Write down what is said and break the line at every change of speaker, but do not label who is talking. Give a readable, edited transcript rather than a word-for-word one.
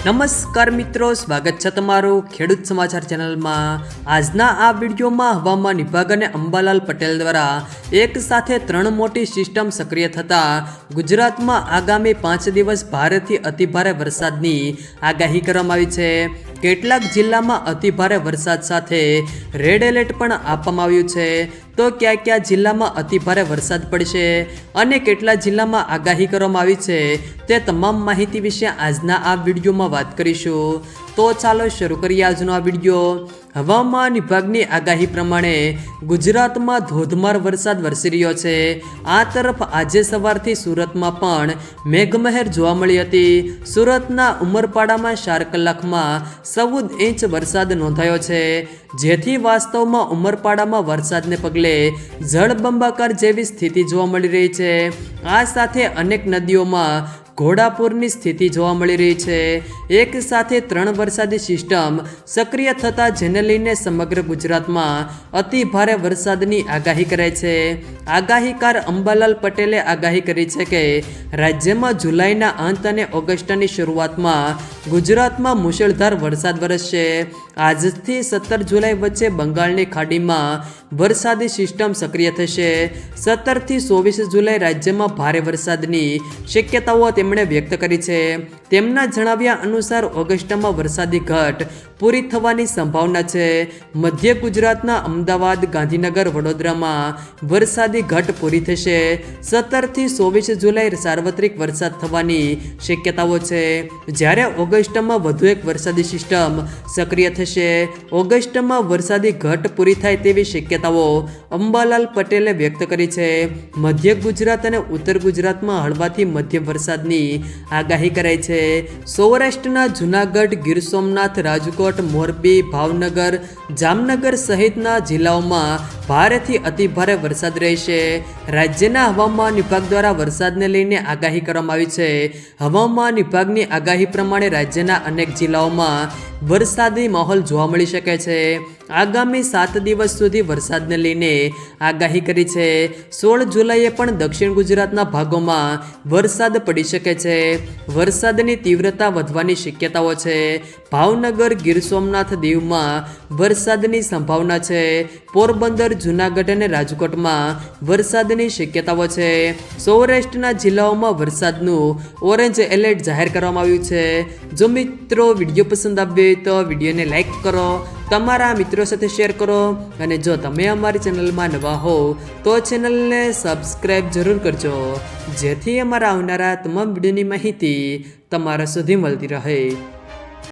નમસ્કાર મિત્રો, સ્વાગત છે તમારું ખેડૂત સમાચાર ચેનલમાં। આજના આ વિડીયોમાં હવામાન વિભાગ અને અંબાલાલ પટેલ દ્વારા એક સાથે 3 મોટી સિસ્ટમ સક્રિય થતાં ગુજરાતમાં આગામી 5 દિવસ ભારેથી અતિભારે વરસાદની આગાહી કરવામાં આવી છે। કેટલાક જિલ્લામાં અતિભારે વરસાદ સાથે રેડ એલર્ટ પણ આપવામાં આવ્યું છે। તો કયા જિલ્લામાં અતિભારે વરસાદ પડશે અને કેટલા જિલ્લામાં આગાહી કરવામાં આવી છે તે તમામ માહિતી વિશે આજના આ વિડીયોમાં વાત કરીશું। તો ચાલો શરૂ કરીએ આજનો આ વિડીયો। હવામાન વિભાગની આગાહી પ્રમાણે ગુજરાતમાં ધોધમાર વરસાદ વરસી રહ્યો છે। આ તરફ આજે સવારથી સુરતમાં પણ મેઘમહેર જોવા મળી હતી। સુરતના ઉમરપાડામાં 4 કલાકમાં 14 ઇંચ વરસાદ નોંધાયો છે, જેથી વાસ્તવમાં ઉમરપાડામાં વરસાદને પગલે જળબંબાકાર જેવી સ્થિતિ જોવા મળી રહી છે। આ સાથે અનેક નદીઓમાં ઘોડાપૂરની સ્થિતિ જોવા મળી રહી છે। એક સાથે 3 વરસાદી સિસ્ટમ સક્રિય થતાં જેને લઈને સમગ્ર ગુજરાતમાં અતિ ભારે વરસાદની આગાહી કરાઈ છે। આગાહીકાર અંબાલાલ પટેલે આગાહી કરી છે કે રાજ્યમાં જુલાઈના અંત અને ઓગસ્ટની શરૂઆતમાં ગુજરાતમાં મુશળધાર વરસાદ વરસશે। આજથી 17 જુલાઈ વચ્ચે બંગાળની ખાડીમાં વરસાદી સિસ્ટમ સક્રિય થશે। 17 થી 24 જુલાઈ રાજ્યમાં ભારે વરસાદની શક્યતાઓ તેમણે વ્યક્ત કરી છે। તેમના જણાવ્યા અનુસાર ઓગસ્ટમાં વરસાદી ઘટ પૂરી થવાની સંભાવના છે। મધ્ય ગુજરાતના અમદાવાદ, ગાંધીનગર, વડોદરામાં વરસાદી ઘટ પૂરી થશે। 17 થી 24 જુલાઈ સાર્વત્રિક વરસાદ થવાની શક્યતાઓ છે, જ્યારે ઓગસ્ટમાં વધુ એક વરસાદી સિસ્ટમ સક્રિય થશે। ઓગસ્ટમાં વરસાદી ઘટ પૂરી થાય તેવી શક્યતાઓ અંબાલાલ પટેલે વ્યક્ત કરી છે। મધ્ય ગુજરાત અને ઉત્તર ગુજરાતમાં હળવાથી મધ્યમ વરસાદની આગાહી કરાઈ છે। સૌરાષ્ટ્રના જૂનાગઢ, ગીર સોમનાથ, રાજકોટ, મોરબી, ભાવનગર, જામનગર સહિતના જિલ્લાઓમાં ભારેથી અતિભારે વરસાદ રહેશે। રાજ્યના હવામાન વિભાગ દ્વારા વરસાદને લઈને આગાહી કરવામાં આવી છે। હવામાન વિભાગની આગાહી પ્રમાણે રાજ્યના અનેક જિલ્લાઓમાં વરસાદી માહોલ જોવા મળી શકે છે। આગામી 7 દિવસ સુધી વરસાદને લઈને આગાહી કરી છે। 16 જુલાઈએ પણ દક્ષિણ ગુજરાતના ભાગોમાં વરસાદ પડી શકે છે। વરસાદની તીવ્રતા વધવાની શક્યતાઓ છે। ભાવનગર, ગીર સોમનાથ, દીવમાં વરસાદની સંભાવના છે। પોરબંદર, જૂનાગઢ અને રાજકોટમાં વરસાદની શક્યતાઓ છે। સૌરાષ્ટ્રના જિલ્લાઓમાં વરસાદનું ઓરેન્જ એલર્ટ જાહેર કરવામાં આવ્યું છે। જો મિત્રો વિડીયો પસંદ આવ્યો હોય તો વિડીયોને લાઈક કરો, તમારા મિત્રો સાથે શેર કરો અને જો તમે અમારી ચેનલમાં નવા હો તો ચેનલને સબસ્ક્રાઈબ જરૂર કરજો, જેથી અમારા આવનારા તમામ વિડીયોની માહિતી તમારા સુધી મળતી રહે।